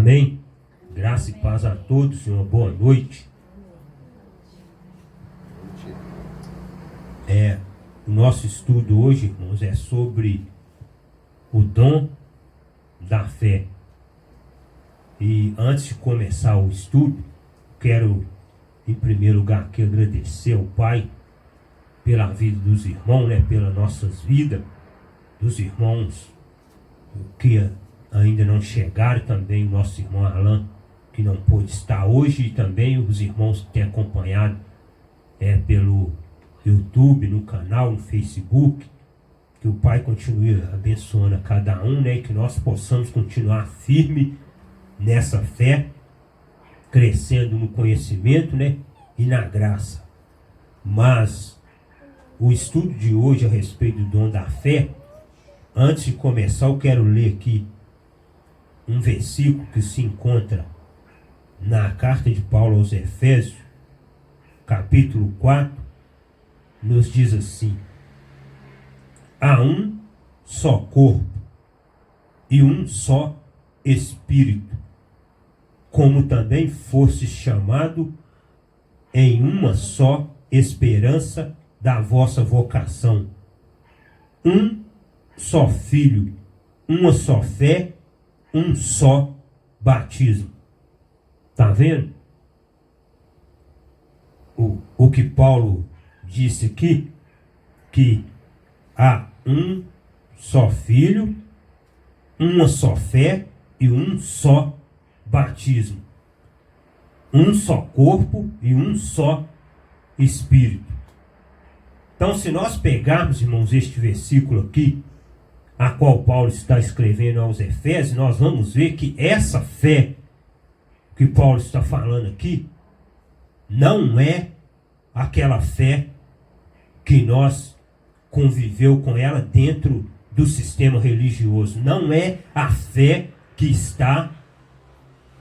Amém? Graça e paz a todos e uma boa noite. O nosso estudo hoje, irmãos, é sobre o dom da fé. E antes de começar o estudo, quero, em primeiro lugar, aqui agradecer ao Pai pela vida dos irmãos, pelas nossas vidas, dos irmãos que ainda não chegaram, também o nosso irmão Alan, que não pôde estar hoje, e também os irmãos que têm acompanhado pelo YouTube, no canal, no Facebook. Que o Pai continue abençoando a cada um, e que nós possamos continuar firme nessa fé, crescendo no conhecimento, e na graça. Mas o estudo de hoje a respeito do dom da fé, antes de começar, eu quero ler aqui um versículo que se encontra na carta de Paulo aos Efésios, capítulo 4, nos diz assim: há um só corpo e um só Espírito, como também fosse chamado em uma só esperança da vossa vocação. Um só Filho, uma só fé, um só batismo. Está vendo? O que Paulo disse aqui, que há um só Filho, uma só fé e um só batismo. Um só corpo e um só Espírito. Então, se nós pegarmos, irmãos, este versículo aqui, a qual Paulo está escrevendo aos Efésios, nós vamos ver que essa fé que Paulo está falando aqui não é aquela fé que nós conviveu com ela dentro do sistema religioso. Não é a fé que está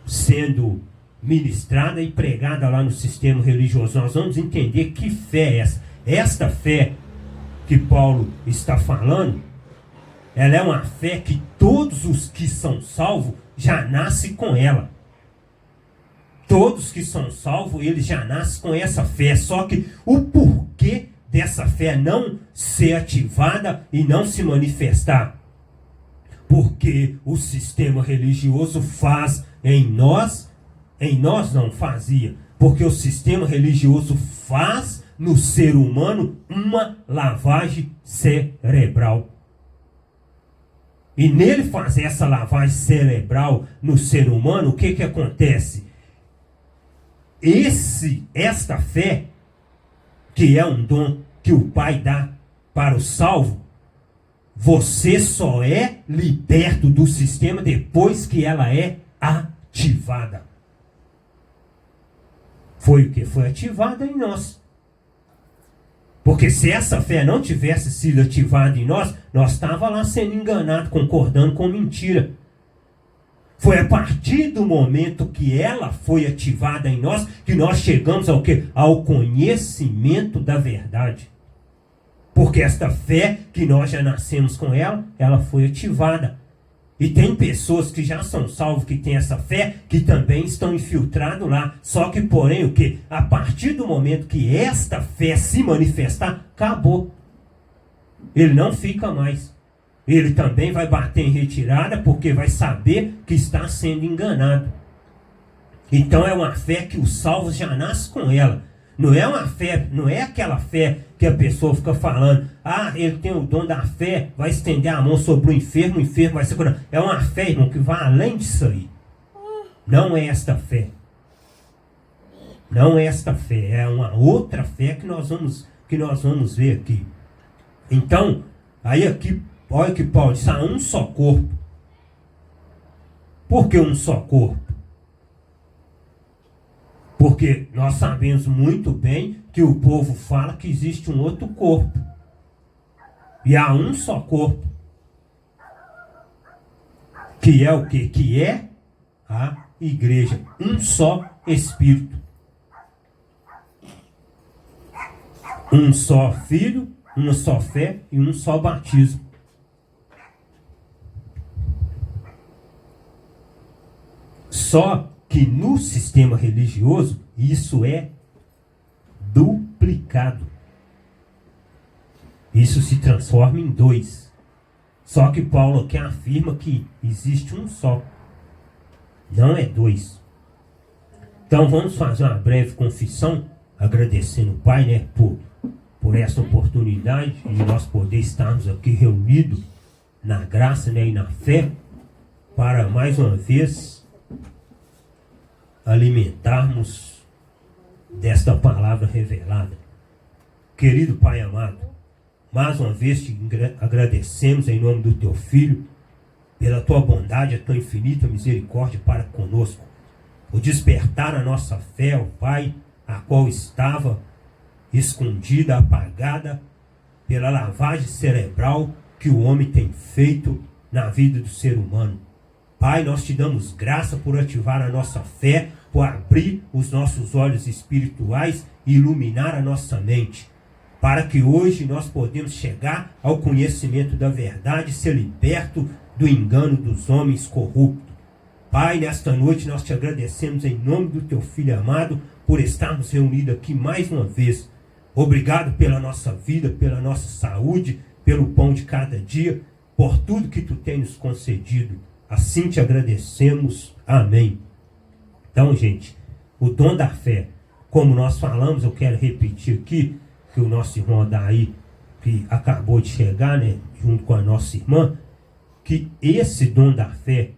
sendo ministrada e pregada lá no sistema religioso. Nós vamos entender que fé é essa. Esta fé que Paulo está falando, ela é uma fé que todos os que são salvos já nascem com ela. Todos que são salvos, eles já nascem com essa fé. Só que o porquê dessa fé não ser ativada e não se manifestar? Porque o sistema religioso faz em nós não fazia. Porque o sistema religioso faz no ser humano uma lavagem cerebral. E nele fazer essa lavagem cerebral no ser humano, o que acontece? Esta fé, que é um dom que o Pai dá para o salvo, você só é liberto do sistema depois que ela é ativada. Foi o que foi ativada em nós. Porque se essa fé não tivesse sido ativada em nós, nós estávamos lá sendo enganados, concordando com mentira. Foi a partir do momento que ela foi ativada em nós que nós chegamos ao quê? Ao conhecimento da verdade. Porque esta fé que nós já nascemos com ela, ela foi ativada. E tem pessoas que já são salvos, que têm essa fé, que também estão infiltrados lá. Só que, porém, o quê? A partir do momento que esta fé se manifestar, acabou. Ele não fica mais. Ele também vai bater em retirada, porque vai saber que está sendo enganado. Então é uma fé que os salvos já nascem com ela. Não é uma fé, não é aquela fé que a pessoa fica falando: ele tem o dom da fé, vai estender a mão sobre o enfermo vai ser curado. É uma fé, irmão, que vai além disso aí. Não é esta fé. Não é esta fé, é uma outra fé que nós vamos ver aqui. Então, aí aqui, olha que Paulo diz: há um só corpo. Por que um só corpo? Porque nós sabemos muito bem que o povo fala que existe um outro corpo. E há um só corpo. Que é o quê? Que é a igreja. Um só Espírito. Um só Filho, uma só fé e um só batismo. Só que no sistema religioso isso é duplicado. Isso se transforma em dois. Só que Paulo aqui afirma que existe um só. Não é dois. Então vamos fazer uma breve confissão, agradecendo o Pai, né, por essa oportunidade de nós poder estarmos aqui reunidos na graça, né, e na fé, para mais uma vez alimentarmos desta palavra revelada. Querido Pai amado, mais uma vez te agradecemos em nome do Teu Filho, pela Tua bondade, a Tua infinita misericórdia para conosco, por despertar a nossa fé, ó Pai, a qual estava escondida, apagada, pela lavagem cerebral que o homem tem feito na vida do ser humano. Pai, nós te damos graça por ativar a nossa fé, por abrir os nossos olhos espirituais e iluminar a nossa mente, para que hoje nós podemos chegar ao conhecimento da verdade e ser liberto do engano dos homens corruptos. Pai, nesta noite nós te agradecemos em nome do Teu Filho amado por estarmos reunidos aqui mais uma vez. Obrigado pela nossa vida, pela nossa saúde, pelo pão de cada dia, por tudo que Tu tem nos concedido. Assim te agradecemos. Amém. Então, gente, o dom da fé, como nós falamos, eu quero repetir aqui, que o nosso irmão Daí, que acabou de chegar, né, junto com a nossa irmã, que esse dom da fé,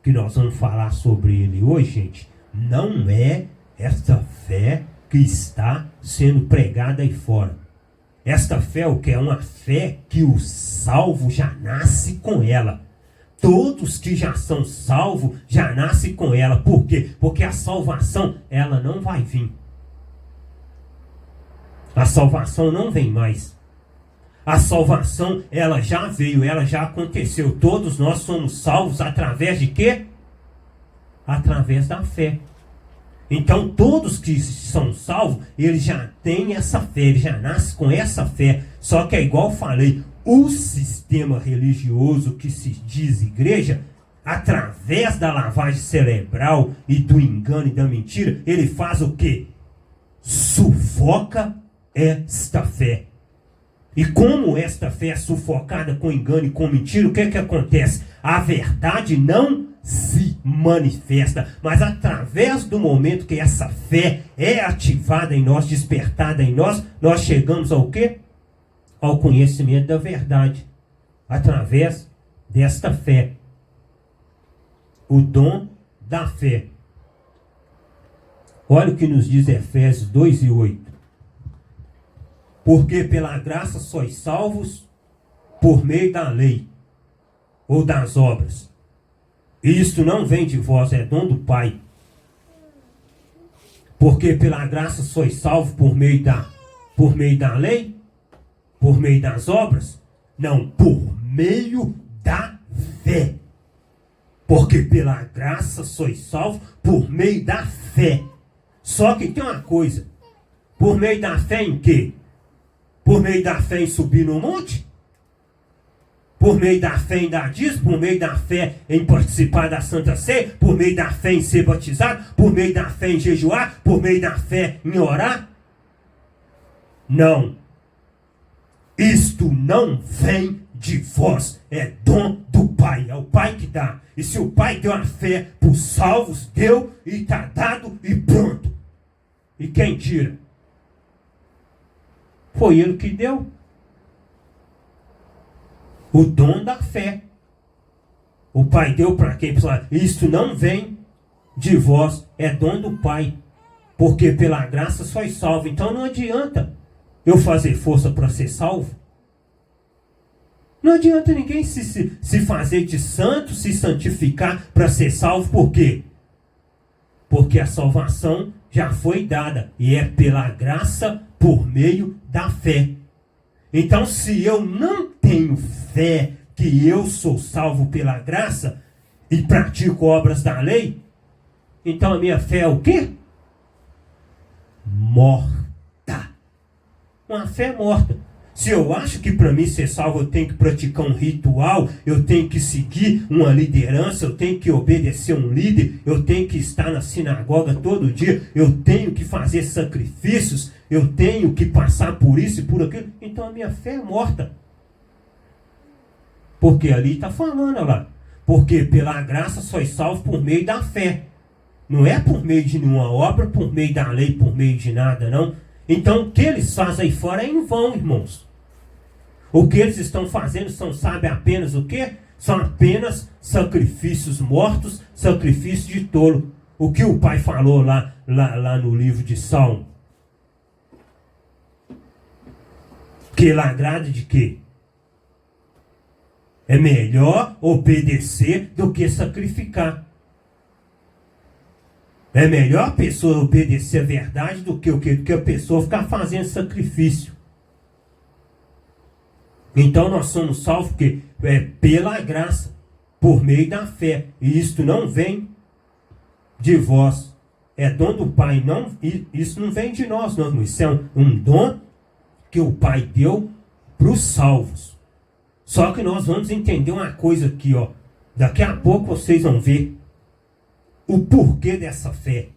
que nós vamos falar sobre ele hoje, gente, não é essa fé que está sendo pregada aí fora. Esta fé, o que é uma fé que o salvo já nasce com ela. Todos que já são salvos já nascem com ela. Por quê? Porque a salvação, ela não vai vir. A salvação não vem mais. A salvação, ela já veio, ela já aconteceu. Todos nós somos salvos através de quê? Através da fé. Então, todos que são salvos, eles já têm essa fé, eles já nascem com essa fé. Só que é igual eu falei, o sistema religioso que se diz igreja, através da lavagem cerebral e do engano e da mentira, ele faz o quê? Sufoca esta fé. E como esta fé é sufocada com engano e com mentira, o que é que acontece? A verdade não se manifesta, mas através do momento que essa fé é ativada em nós, despertada em nós, nós chegamos ao quê? Ao conhecimento da verdade, através desta fé. O dom da fé. Olha o que nos diz Efésios 2:8. Porque pela graça sois salvos por meio da lei ou das obras. Isto não vem de vós, é dom do Pai. Porque pela graça sois salvos por meio da lei? Por meio das obras? Não, por meio da fé. Porque pela graça sois salvos por meio da fé. Só que tem uma coisa. Por meio da fé em quê? Por meio da fé em subir no monte? Por meio da fé em dar dízimo? Por meio da fé em participar da Santa Ceia? Por meio da fé em ser batizado? Por meio da fé em jejuar? Por meio da fé em orar? Não. Isto não vem de vós. É dom do Pai. É o Pai que dá. E se o Pai deu a fé para os salvos, deu e está dado e pronto. E quem tira? Foi Ele que deu. O dom da fé. O Pai deu para quem? Isto não vem de vós, é dom do Pai. Porque pela graça sois salvo. Então não adianta eu fazer força para ser salvo. Não adianta ninguém se fazer de santo, se santificar para ser salvo. Por quê? Porque a salvação já foi dada. E é pela graça por meio da fé. Então, se eu não tenho fé que eu sou salvo pela graça e pratico obras da lei, então a minha fé é o quê? Morta. Uma fé morta. Se eu acho que para mim ser salvo eu tenho que praticar um ritual, eu tenho que seguir uma liderança, eu tenho que obedecer um líder, eu tenho que estar na sinagoga todo dia, eu tenho que fazer sacrifícios, eu tenho que passar por isso e por aquilo, então a minha fé é morta. Porque ali está falando, olha lá. Porque pela graça sois salvos por meio da fé. Não é por meio de nenhuma obra, por meio da lei, por meio de nada, não. Então o que eles fazem aí fora é em vão, irmãos. O que eles estão fazendo são, sabe apenas o quê? São apenas sacrifícios mortos, sacrifícios de tolo. O que o pai falou lá no livro de Salmo. Que ele agrada de quê? É melhor obedecer do que sacrificar. É melhor a pessoa obedecer a verdade do que o quê? Do que a pessoa ficar fazendo sacrifício. Então nós somos salvos porque é pela graça, por meio da fé. E isto não vem de vós. É dom do Pai. Não, isso não vem de nós, não, irmão. Isso é um dom que o Pai deu para os salvos. Só que nós vamos entender uma coisa aqui, ó. Daqui a pouco vocês vão ver o porquê dessa fé.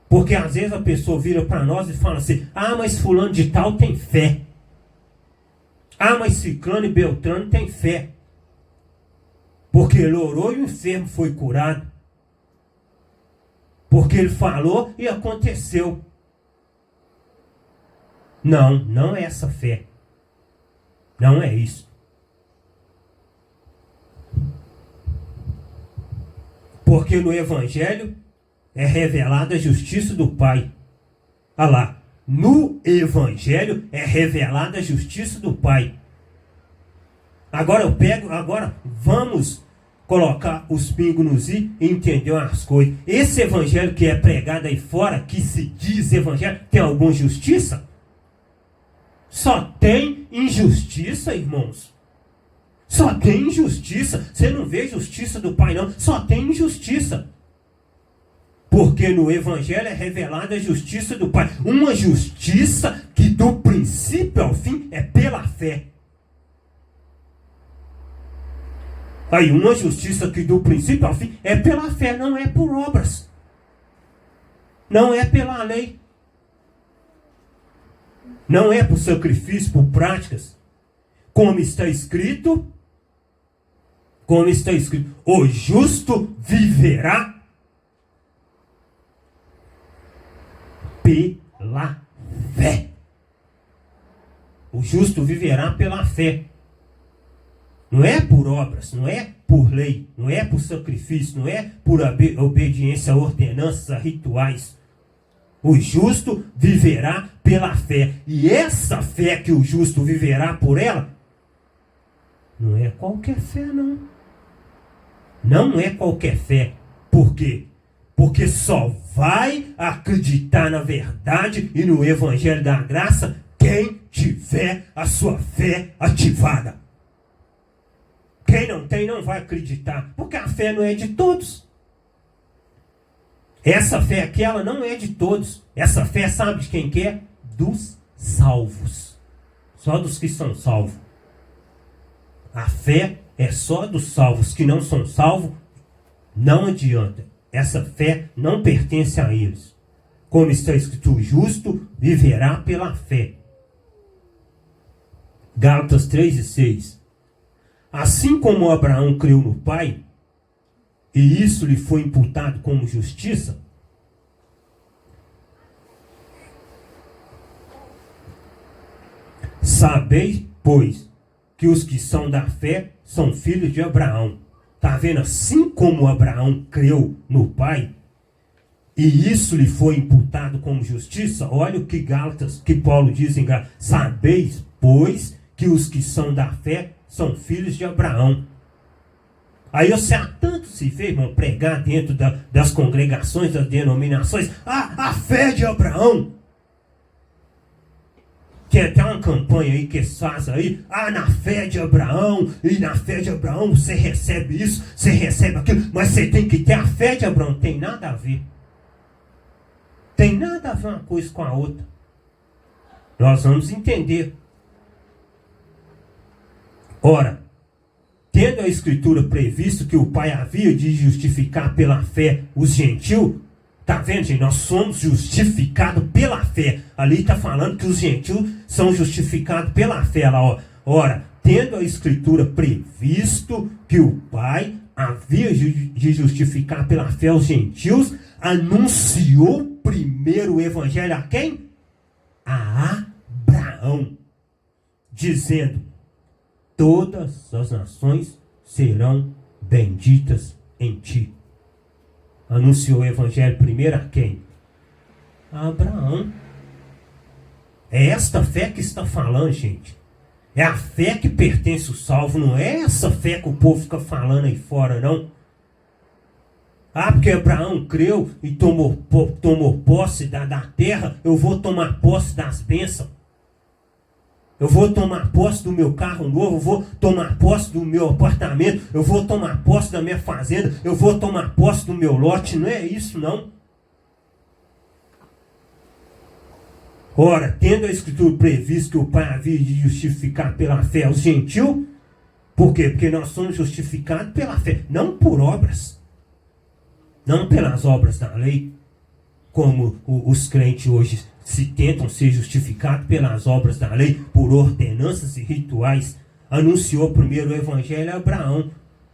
Porque às vezes a pessoa vira para nós e fala assim: ah, mas fulano de tal tem fé. Ah, mas Ciclano e Beltrano tem fé. Porque ele orou e o enfermo foi curado. Porque ele falou e aconteceu. Não, não é essa fé. Não é isso. Porque no Evangelho é revelada a justiça do Pai. Olha lá. No Evangelho é revelada a justiça do Pai. Agora vamos colocar os pingos nos i e entender as coisas. Esse Evangelho que é pregado aí fora, que se diz Evangelho, tem alguma justiça? Só tem injustiça, irmãos. Só tem injustiça. Você não vê justiça do Pai, não. Só tem injustiça. Porque no Evangelho é revelada a justiça do Pai. Uma justiça que do princípio ao fim é pela fé. Aí, uma justiça que do princípio ao fim é pela fé, não é por obras. Não é pela lei. Não é por sacrifício, por práticas. Como está escrito, o justo viverá pela fé. O justo viverá pela fé. Não é por obras, não é por lei, não é por sacrifício, não é por obediência a ordenanças, a rituais. O justo viverá pela fé. E essa fé que o justo viverá por ela, não é qualquer fé, não. Não é qualquer fé. Por quê? Porque só vai acreditar na verdade e no Evangelho da graça quem tiver a sua fé ativada. Quem não tem não vai acreditar, porque a fé não é de todos. Essa fé aqui, ela não é de todos. Essa fé, sabe de quem que é? Dos salvos. Só dos que são salvos. A fé é só dos salvos. Que não são salvos, não adianta. Essa fé não pertence a eles. Como está escrito, o justo viverá pela fé. Gálatas 3:6. Assim como Abraão creu no Pai, e isso lhe foi imputado como justiça, sabeis, pois, que os que são da fé são filhos de Abraão. Está vendo? Assim como Abraão creu no Pai, e isso lhe foi imputado como justiça, olha o que Paulo diz em Gálatas. Sabeis, pois, que os que são da fé são filhos de Abraão. Aí você há tanto se vê, irmão, pregar dentro das congregações, das denominações, a fé de Abraão. Tem até uma campanha aí que faz aí, na fé de Abraão, e na fé de Abraão você recebe isso, você recebe aquilo, mas você tem que ter a fé de Abraão. Tem nada a ver. Tem nada a ver uma coisa com a outra. Nós vamos entender Ora, tendo a Escritura previsto que o Pai havia de justificar pela fé os gentios, tá vendo, gente? Nós somos justificados pela fé. Ali está falando que os gentios são justificados pela fé. Lá, ó. Ora, tendo a Escritura previsto que o Pai havia de justificar pela fé os gentios, anunciou primeiro o evangelho a quem? A Abraão, dizendo: todas as nações serão benditas em ti. Anunciou o evangelho primeiro a quem? A Abraão. É esta fé que está falando, gente. É a fé que pertence ao salvo, não é essa fé que o povo fica falando aí fora, não. Ah, porque Abraão creu e tomou posse da terra, eu vou tomar posse das bênçãos. Eu vou tomar posse do meu carro novo, eu vou tomar posse do meu apartamento, eu vou tomar posse da minha fazenda, eu vou tomar posse do meu lote. Não é isso, não. Ora, tendo a Escritura previsto que o Pai havia de justificar pela fé os gentios, por quê? Porque nós somos justificados pela fé, não por obras, não pelas obras da lei, como os crentes hoje se tentam ser justificados pelas obras da lei, por ordenanças e rituais. Anunciou primeiro o evangelho a Abraão,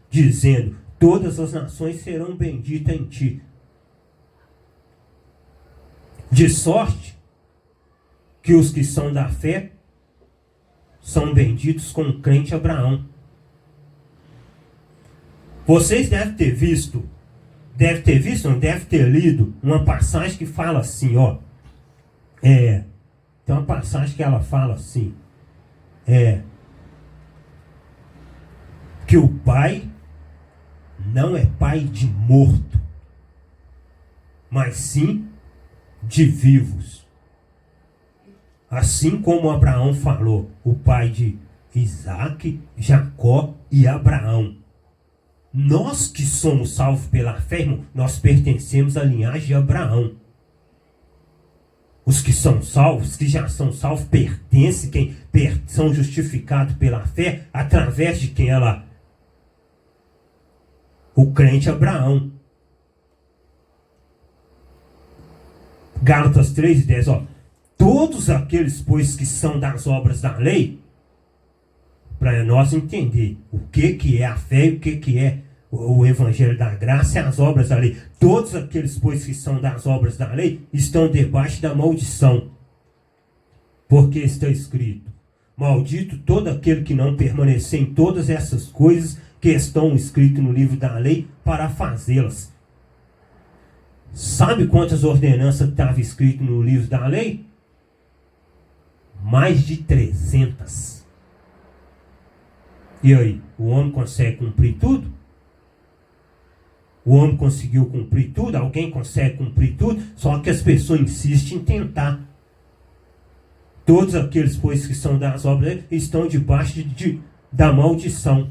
dizendo: todas as nações serão benditas em ti. De sorte que os que são da fé são benditos com o crente Abraão. Vocês devem ter visto, não deve ter lido uma passagem que fala assim, ó. Tem uma passagem que ela fala assim, que o Pai não é pai de morto, mas sim de vivos. Assim como Abraão falou, o pai de Isaac, Jacó e Abraão. Nós que somos salvos pela fé, irmão, nós pertencemos à linhagem de Abraão. Os que são salvos, que já são salvos, pertencem, são justificados pela fé, através de quem ela? O crente Abraão. Gálatas 3:10, ó. Todos aqueles, pois, que são das obras da lei, para nós entender o que é a fé e o que é o evangelho da graça e as obras da lei. Todos aqueles, pois, que são das obras da lei, estão debaixo da maldição. Porque está escrito: maldito todo aquele que não permanecer em todas essas coisas que estão escritas no livro da lei para fazê-las. Sabe quantas ordenanças estavam escritas no livro da lei? Mais de 300. E aí, o homem consegue cumprir tudo? O homem conseguiu cumprir tudo? Alguém consegue cumprir tudo? Só que as pessoas insistem em tentar. Todos aqueles, pois, que são das obras estão debaixo da maldição.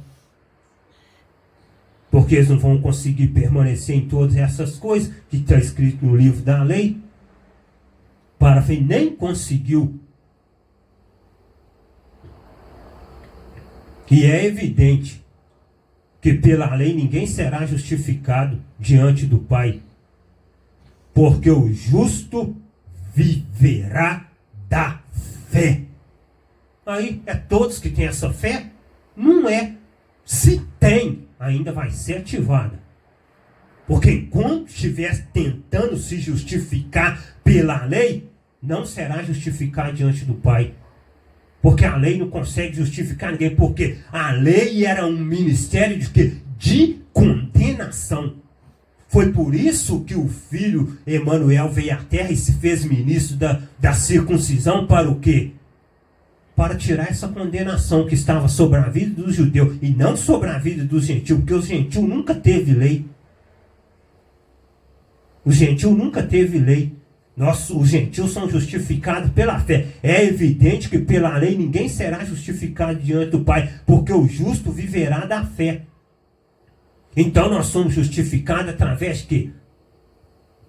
Porque eles não vão conseguir permanecer em todas essas coisas que está escrito no livro da lei. Para ver, nem conseguiu. E é evidente que pela lei ninguém será justificado diante do Pai, porque o justo viverá da fé. Aí é todos que têm essa fé? Não é. Se tem, ainda vai ser ativada. Porque enquanto estiver tentando se justificar pela lei, não será justificado diante do Pai. Porque a lei não consegue justificar ninguém. Porque a lei era um ministério de quê? De condenação. Foi por isso que o filho Emanuel veio à terra e se fez ministro da circuncisão para o quê? Para tirar essa condenação que estava sobre a vida dos judeus e não sobre a vida dos gentios. Porque os gentios nunca teve lei. Os gentios nunca teve lei. Os gentios são justificados pela fé. É evidente que pela lei ninguém será justificado diante do Pai, porque o justo viverá da fé. Então nós somos justificados através de quê?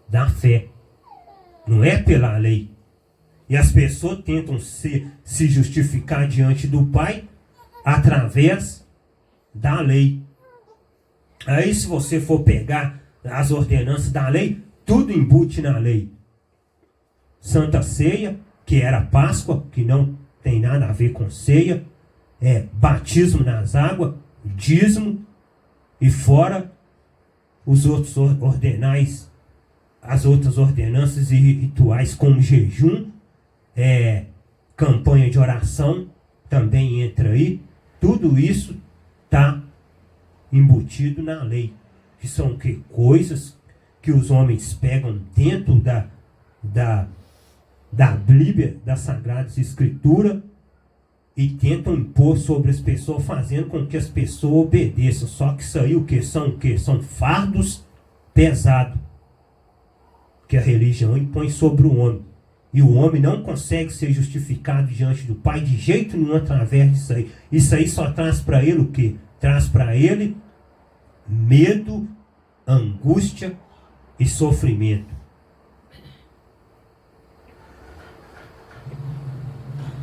Da fé. Não é pela lei. E as pessoas tentam se justificar diante do Pai através da lei. Aí se você for pegar as ordenanças da lei, tudo embute na lei. Santa Ceia, que era Páscoa, que não tem nada a ver com ceia, batismo nas águas, dízimo, e fora os outros ordenais, as outras ordenanças e rituais como jejum, campanha de oração, também entra aí. Tudo isso está embutido na lei. Que são que? Coisas que os homens pegam dentro da Bíblia, das Sagradas Escrituras, e tentam impor sobre as pessoas, fazendo com que as pessoas obedeçam. Só que isso aí o que? São fardos pesados que a religião impõe sobre o homem. E o homem não consegue ser justificado diante do Pai de jeito nenhum através disso aí. Isso aí só traz para ele o quê? Traz para ele medo, angústia e sofrimento.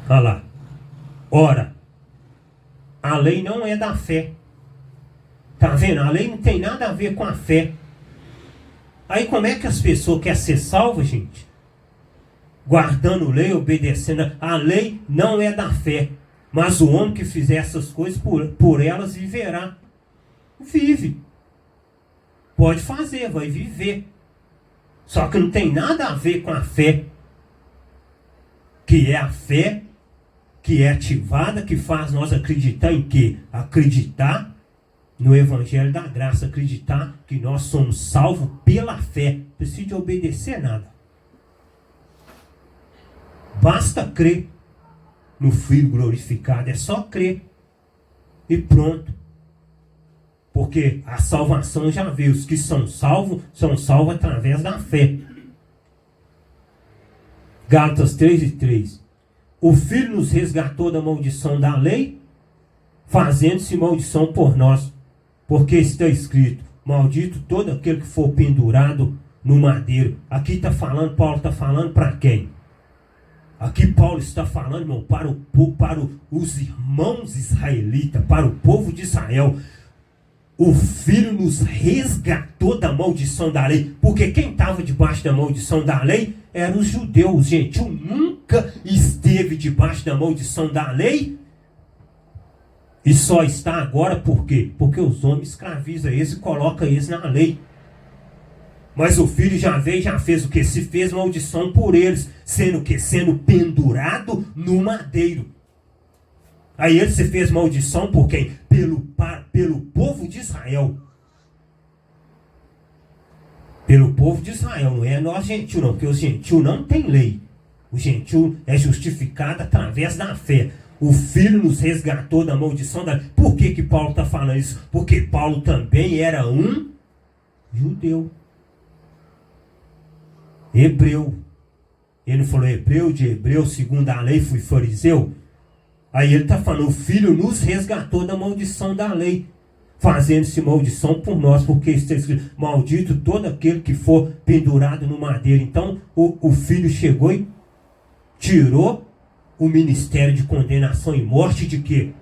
Olha lá. Ora, a lei não é da fé. Tá vendo? A lei não tem nada a ver com a fé. Aí como é que as pessoas querem ser salvas, gente? Guardando lei, obedecendo. A lei não é da fé. Mas o homem que fizer essas coisas, por elas viverá. Vive. Pode fazer, vai viver. Só que não tem nada a ver com a fé. Que é a fé que é ativada, que faz nós acreditar em quê? Acreditar no Evangelho da Graça. Acreditar que nós somos salvos pela fé. Não precisa de obedecer nada. Basta crer no Filho glorificado. É só crer. E pronto. Porque a salvação já veio. Os que são salvos através da fé. Gálatas 3:3. O Filho nos resgatou da maldição da lei, fazendo-se maldição por nós. Porque está escrito, maldito todo aquele que for pendurado no madeiro. Aqui está falando, Paulo está falando para quem? Aqui Paulo está falando, irmão, para os irmãos israelitas, para o povo de Israel. O Filho nos resgatou da maldição da lei. Porque quem estava debaixo da maldição da lei eram os judeus. Os gentios nunca esteve debaixo da maldição da lei. E só está agora por quê? Porque os homens escravizam eles e colocam eles na lei. Mas o Filho já veio e já fez o quê? Se fez maldição por eles. Sendo o quê? Sendo pendurado no madeiro. Aí ele se fez maldição por quem? Pelo povo de Israel. Pelo povo de Israel. Não é nós gentios não. Porque os gentios não têm lei. O gentio é justificado através da fé. O Filho nos resgatou da maldição da lei. Por que Paulo está falando isso? Porque Paulo também era um judeu. Hebreu. Ele não falou hebreu, de hebreu, segundo a lei, fui fariseu. Aí ele está falando, o Filho nos resgatou da maldição da lei, fazendo-se maldição por nós, porque está escrito, maldito todo aquele que for pendurado no madeiro. Então o Filho chegou e tirou o ministério de condenação e morte de quê?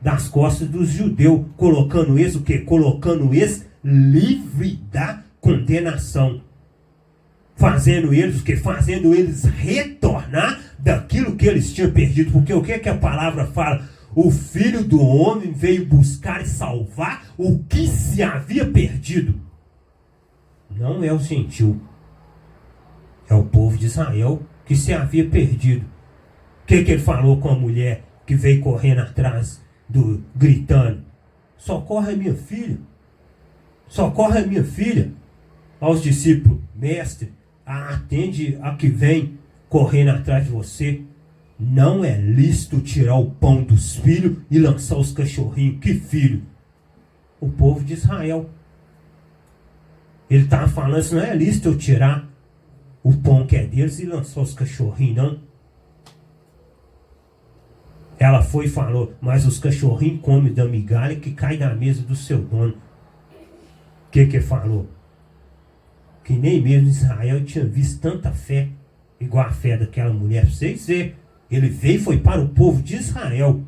Das costas dos judeus, colocando eles o quê? Colocando eles livre da condenação. Fazendo eles o quê? Fazendo eles retornar daquilo que eles tinham perdido. Porque o que é que a palavra fala? O Filho do Homem veio buscar e salvar o que se havia perdido. Não é o gentil. É o povo de Israel que se havia perdido. O que ele falou com a mulher que veio correndo atrás, gritando? Socorre a minha filha. Socorre a minha filha. Aos discípulos, mestre, atende a que vem correndo atrás de você. Não é lícito tirar o pão dos filhos e lançar os cachorrinhos. Que filho? O povo de Israel. Ele estava falando, isso não é lícito eu tirar o pão que é deles e lançar os cachorrinhos, não. Ela foi e falou, mas os cachorrinhos comem da migalha que cai na mesa do seu dono. O que falou? Que nem mesmo Israel tinha visto tanta fé, igual a fé daquela mulher. Pra vocês verem, ele veio e foi para o povo de Israel.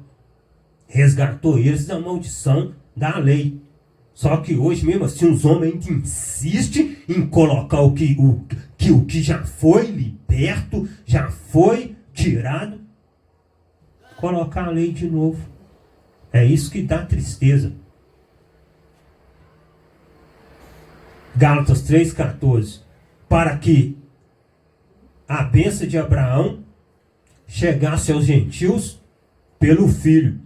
resgatou eles da maldição da lei. Só que hoje mesmo assim os homens ainda insistem em colocar o que já foi liberto, já foi tirado, colocar a lei de novo. É isso que dá tristeza. Gálatas 3,14. Para que a bênção de Abraão chegasse aos gentios pelo Filho.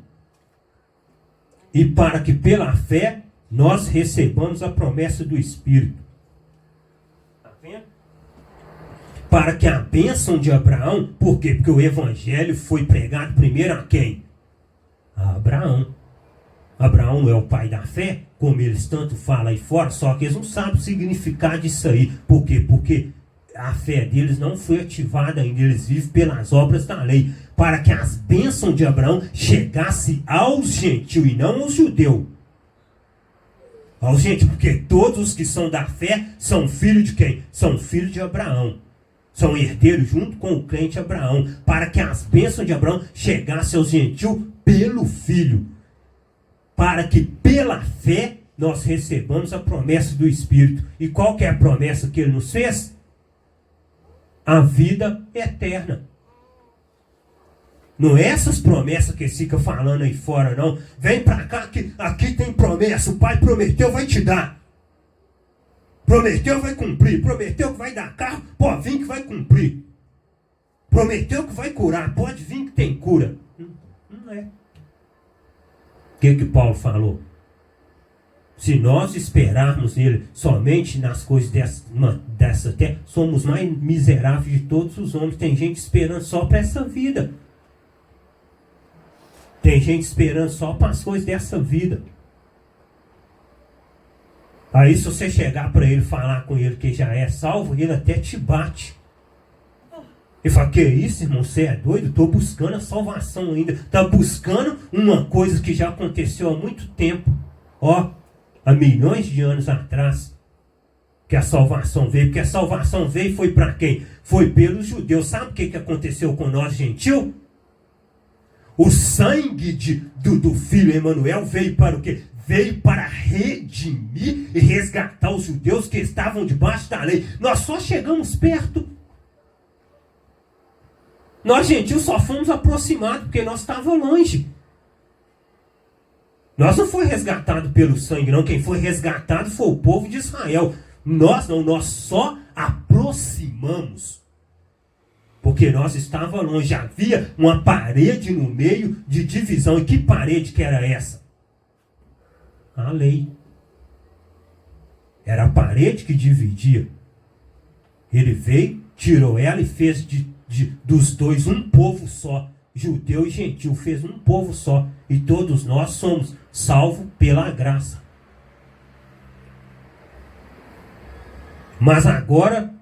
E para que pela fé nós recebamos a promessa do Espírito. Está vendo? Para que a bênção de Abraão, por quê? Porque o Evangelho foi pregado primeiro a quem? A Abraão. Abraão não é o pai da fé, como eles tanto falam aí fora, só que eles não sabem o significado disso aí. Por quê? Porque a fé deles não foi ativada ainda, eles vivem pelas obras da lei. Para que as bênçãos de Abraão chegassem aos gentios e não aos judeus. Aos gentios, porque todos os que são da fé são filhos de quem? São filhos de Abraão. São herdeiros junto com o crente Abraão. Para que as bênçãos de Abraão chegassem aos gentios pelo Filho. Para que pela fé nós recebamos a promessa do Espírito. E qual que é a promessa que ele nos fez? A vida eterna. Não é essas promessas que eles ficam falando aí fora, não. Vem pra cá que aqui tem promessa. O Pai prometeu, vai te dar. Prometeu, vai cumprir. Prometeu que vai dar carro, pode vir que vai cumprir. Prometeu que vai curar, pode vir que tem cura. Não é. O que Paulo falou? Se nós esperarmos Ele somente nas coisas dessa terra, somos mais miseráveis de todos os homens. Tem gente esperando só para essa vida. Tem gente esperando só para as coisas dessa vida. Aí se você chegar para ele, falar com ele que já é salvo, ele até te bate. Ele fala, que isso, irmão? Você é doido? Estou buscando a salvação ainda. Está buscando uma coisa que já aconteceu há muito tempo. Ó, há milhões de anos atrás. Que a salvação veio. Porque a salvação veio e foi para quem? Foi pelos judeus. Sabe o que aconteceu com nós, gentil? O sangue do filho Emanuel veio para o quê? Veio para redimir e resgatar os judeus que estavam debaixo da lei. Nós só chegamos perto. Nós, gentios, só fomos aproximados porque nós estávamos longe. Nós não fomos resgatados pelo sangue, não. Quem foi resgatado foi o povo de Israel. Nós não, nós só aproximamos. Porque nós estávamos longe. Havia uma parede no meio de divisão. E que parede que era essa? A lei. Era a parede que dividia. Ele veio, tirou ela e fez dos dois um povo só. Judeu e gentil. Fez um povo só. E todos nós somos salvos pela graça. Mas agora,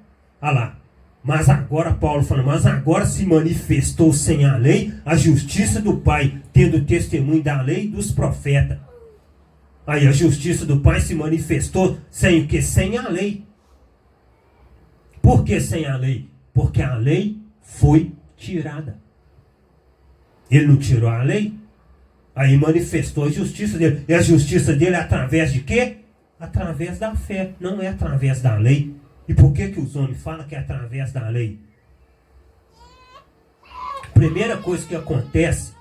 olha lá. Mas agora, Paulo falando, mas agora se manifestou sem a lei a justiça do Pai, tendo testemunho da lei e dos profetas. Aí a justiça do Pai se manifestou sem o que? Sem a lei. Por que sem a lei? Porque a lei foi tirada. Ele não tirou a lei? Aí manifestou a justiça dele. E a justiça dele é através de quê? Através da fé, não é através da lei. E por que os homens falam que é através da lei? Primeira coisa que acontece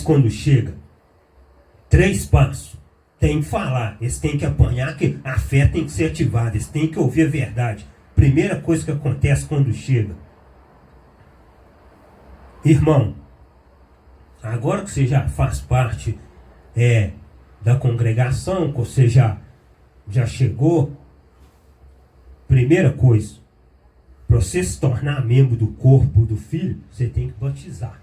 quando chega, 3 passos. Tem que falar, eles têm que apanhar, que a fé tem que ser ativada, eles têm que ouvir a verdade. Primeira coisa que acontece quando chega. Irmão, agora que você já faz parte da congregação, que você já chegou, primeira coisa, para você se tornar membro do corpo do Filho, você tem que batizar.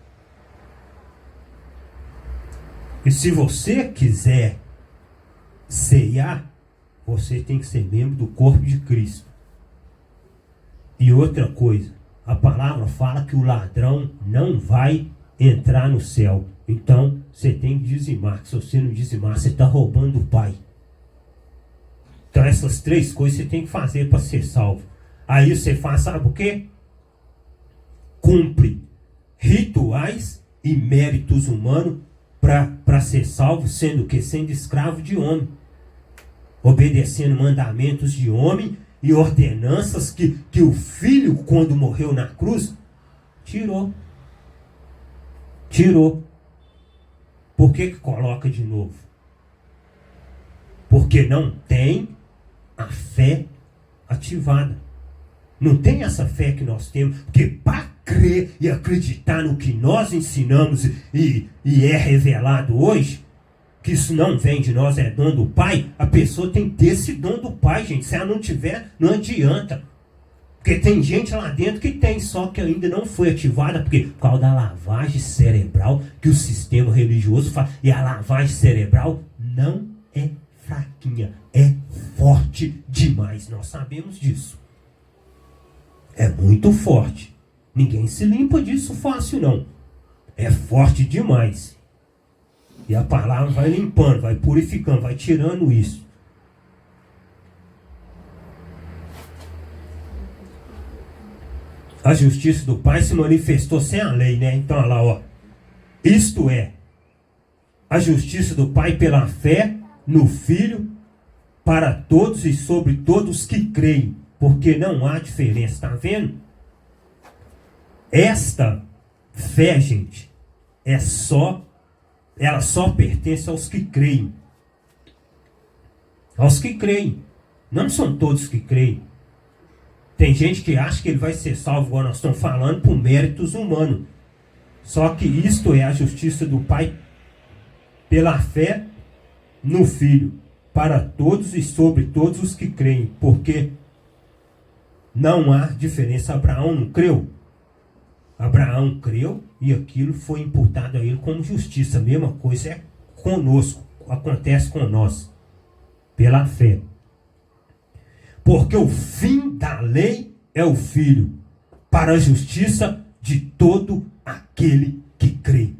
E se você quiser ceiar, você tem que ser membro do corpo de Cristo. E outra coisa, a palavra fala que o ladrão não vai entrar no céu. Então, você tem que dizimar. Se você não dizimar, você está roubando o Pai. Então, essas 3 coisas você tem que fazer para ser salvo. Aí você faz, sabe o quê? Cumpre rituais e méritos humanos para ser salvo, sendo que? Sendo escravo de homem. Obedecendo mandamentos de homem e ordenanças que o Filho, quando morreu na cruz, tirou. Por que coloca de novo? Porque não tem a fé ativada. Não tem essa fé que nós temos. Porque para crer e acreditar no que nós ensinamos e é revelado hoje, que isso não vem de nós, é dom do Pai, a pessoa tem que ter esse dom do Pai, gente. Se ela não tiver, não adianta. Porque tem gente lá dentro que tem, só que ainda não foi ativada, por causa da lavagem cerebral que o sistema religioso faz. E a lavagem cerebral não é fraquinha, é forte demais. Nós sabemos disso. É muito forte. Ninguém se limpa disso fácil, não. É forte demais. E a palavra vai limpando, vai purificando, vai tirando isso. A justiça do Pai se manifestou sem a lei, né? Então, olha lá, ó. Isto é, a justiça do Pai pela fé no Filho, para todos e sobre todos que creem, porque não há diferença, está vendo? Esta fé, gente, ela só pertence aos que creem. Aos que creem. Não são todos que creem. Tem gente que acha que ele vai ser salvo, igual nós estamos falando, por méritos humanos. Só que isto é a justiça do Pai pela fé no Filho, para todos e sobre todos os que creem, porque não há diferença. Abraão não creu? Abraão creu e aquilo foi imputado a ele como justiça. A mesma coisa é conosco, acontece com nós, pela fé. Porque o fim da lei é o Filho, para a justiça de todo aquele que crê.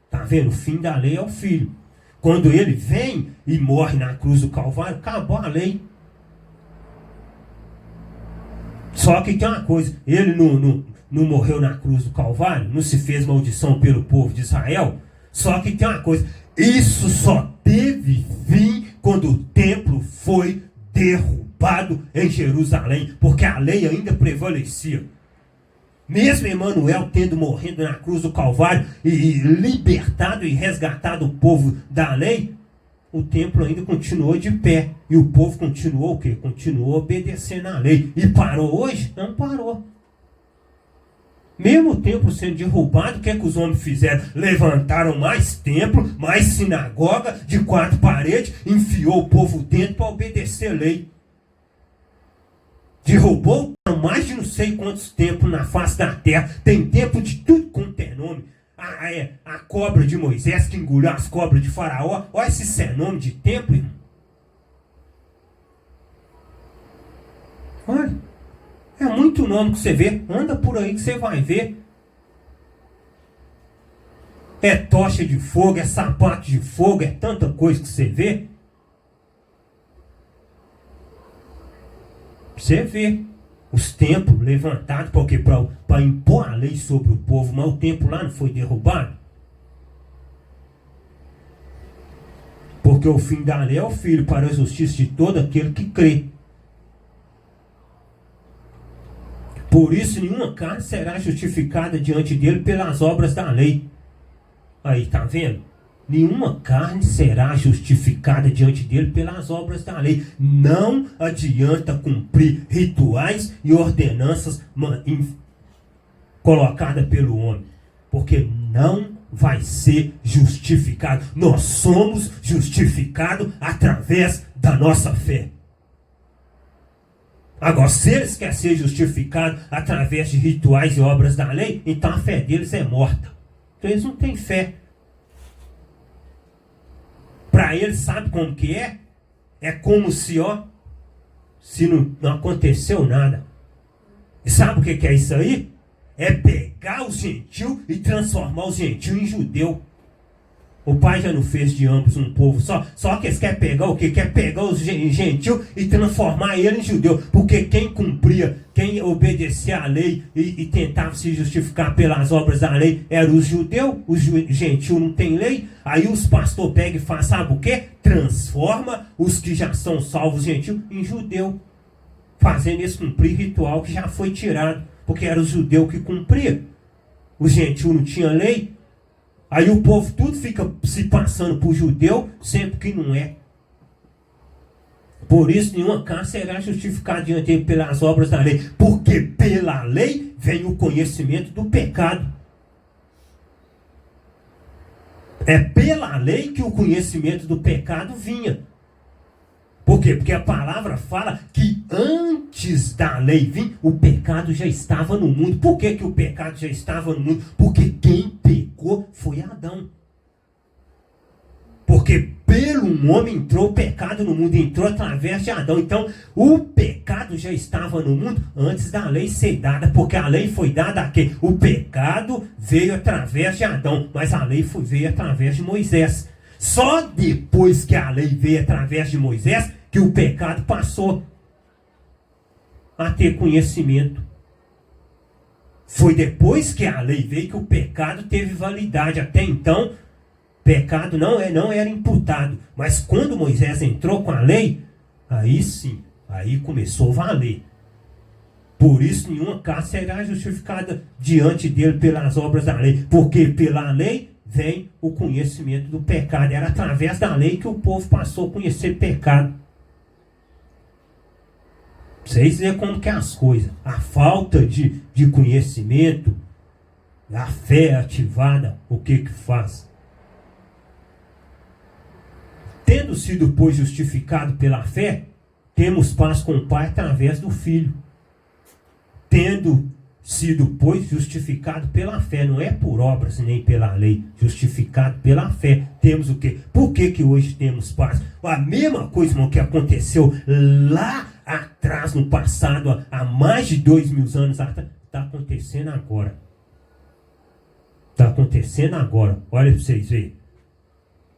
Está vendo? O fim da lei é o Filho. Quando ele vem e morre na cruz do Calvário, acabou a lei. Só que tem uma coisa, ele não morreu na cruz do Calvário, não se fez maldição pelo povo de Israel. Só que tem uma coisa, isso só teve fim quando o templo foi derrubado em Jerusalém, porque a lei ainda prevalecia. Mesmo Emanuel tendo morrido na cruz do Calvário e libertado e resgatado o povo da lei, o templo ainda continuou de pé. E o povo continuou o quê? Continuou obedecendo a lei. E parou hoje? Não parou. Mesmo o templo sendo derrubado, o que é que os homens fizeram? Levantaram mais templo, mais sinagoga de 4 paredes, enfiou o povo dentro para obedecer a lei. Derrubou mais de não sei quantos templos na face da terra. Tem templo de tudo quanto é nome. A cobra de Moisés que engoliu as cobras de Faraó. Olha esse nome de templo, irmão. Olha. É muito nome que você vê. Anda por aí que você vai ver. É tocha de fogo, é sapato de fogo, é tanta coisa que você vê. Você vê os templos levantados para impor a lei sobre o povo, mas o templo lá não foi derrubado. Porque o fim da lei é o Filho, para a justiça de todo aquele que crê. Por isso nenhuma carne será justificada diante dele pelas obras da lei. Aí, tá vendo? Nenhuma carne será justificada diante dele pelas obras da lei. Não adianta cumprir rituais e ordenanças colocadas pelo homem. Porque não vai ser justificado. Nós somos justificados através da nossa fé. Agora, se eles querem ser justificados através de rituais e obras da lei, então a fé deles é morta. Então eles não têm fé. Para eles, sabe como que é? É como se não aconteceu nada. E sabe o que é isso aí? É pegar os gentios e transformar os gentios em judeu. O Pai já não fez de ambos um povo só. Só que eles querem pegar o quê? Quer pegar os gentios e transformar ele em judeu. Porque quem cumpria, quem obedecia à lei e tentava se justificar pelas obras da lei eram os judeus. Os gentios não tem lei. Aí os pastores pegam e fazem, sabe o quê? Transforma os que já são salvos gentios em judeu. Fazendo eles cumprir ritual que já foi tirado. Porque era os judeus que cumpriam. Os gentios não tinham lei. Aí o povo tudo fica se passando por judeu, sempre que não é. Por isso nenhuma carne será justificada diante dele pelas obras da lei. Porque pela lei vem o conhecimento do pecado. É pela lei que o conhecimento do pecado vinha. Por quê? Porque a palavra fala que antes da lei vir, o pecado já estava no mundo. Por que o pecado já estava no mundo? Porque quem pecou foi Adão. Porque pelo um homem entrou o pecado no mundo, entrou através de Adão. Então, o pecado já estava no mundo antes da lei ser dada. Porque a lei foi dada a quem? O pecado veio através de Adão, mas a lei veio através de Moisés. Só depois que a lei veio através de Moisés, que o pecado passou a ter conhecimento. Foi depois que a lei veio que o pecado teve validade. Até então, pecado não era imputado. Mas quando Moisés entrou com a lei, aí sim, aí começou a valer. Por isso nenhuma carne será justificada diante dele pelas obras da lei. Porque pela lei vem o conhecimento do pecado. Era através da lei que o povo passou a conhecer pecado. Vocês veem como que é as coisas. A falta de conhecimento, a fé ativada, o que faz? Tendo sido, pois, justificado pela fé, temos paz com o Pai através do Filho. Tendo sido, pois, justificado pela fé, não é por obras nem pela lei, justificado pela fé. Temos o quê? Por que hoje temos paz? A mesma coisa, irmão, que aconteceu lá atrás, no passado, há mais de 2000 anos atrás, está acontecendo agora. Está acontecendo agora. Olha para vocês verem.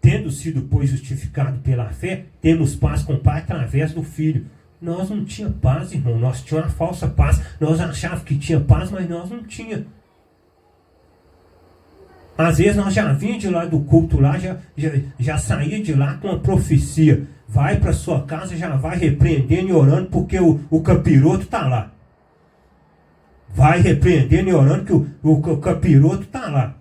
Tendo sido, pois, justificado pela fé, temos paz com o Pai através do Filho. Nós não tínhamos paz, irmão. Nós tínhamos uma falsa paz. Nós achávamos que tinha paz, mas nós não tínhamos. Às vezes nós já vínhamos de lá do culto, lá, já saía de lá com uma profecia. Vai para sua casa, já vai repreendendo e orando, porque o capiroto está lá. Vai repreendendo e orando, que o capiroto está lá.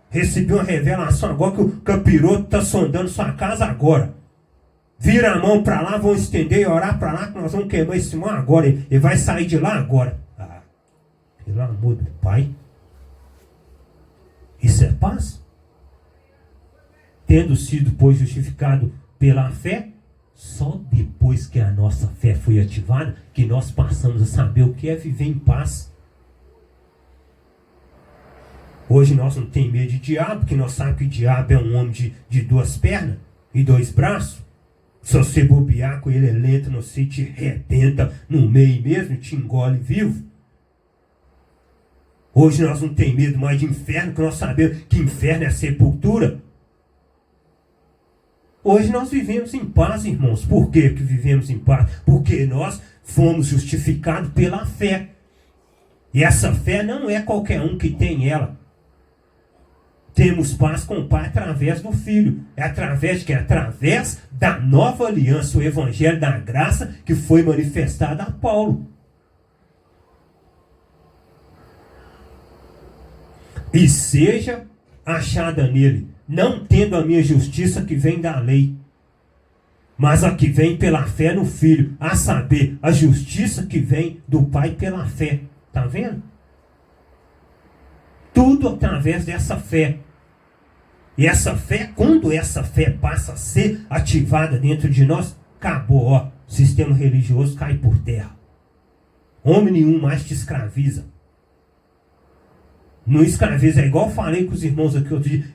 Recebi uma revelação agora que o capiroto está sondando sua casa agora. Vira a mão para lá, vão estender e orar para lá, que nós vamos queimar esse irmão agora. Ele vai sair de lá agora. Ah, pelo amor do Pai. Isso é paz? Tendo sido, pois, justificado pela fé, só depois que a nossa fé foi ativada, que nós passamos a saber o que é viver em paz. Hoje nós não temos medo de diabo, porque nós sabemos que o diabo é um homem de duas pernas e dois braços. Se você bobear com ele, ele entra, você te arrebenta no meio mesmo, te engole vivo. Hoje nós não temos medo mais de inferno, porque nós sabemos que inferno é sepultura. Hoje nós vivemos em paz, irmãos. Por que vivemos em paz? Porque nós fomos justificados pela fé. E essa fé não é qualquer um que tem ela. Temos paz com o Pai através do Filho. É através de quê? Através da nova aliança, o Evangelho da graça que foi manifestado a Paulo. E seja achada nele, não tendo a minha justiça que vem da lei, mas a que vem pela fé no Filho, a saber, a justiça que vem do Pai pela fé. Está vendo? Tudo através dessa fé. E essa fé, quando essa fé passa a ser ativada dentro de nós, acabou, ó, o sistema religioso cai por terra. Homem nenhum mais te escraviza. Não escraviza, é igual eu falei com os irmãos aqui outro dia.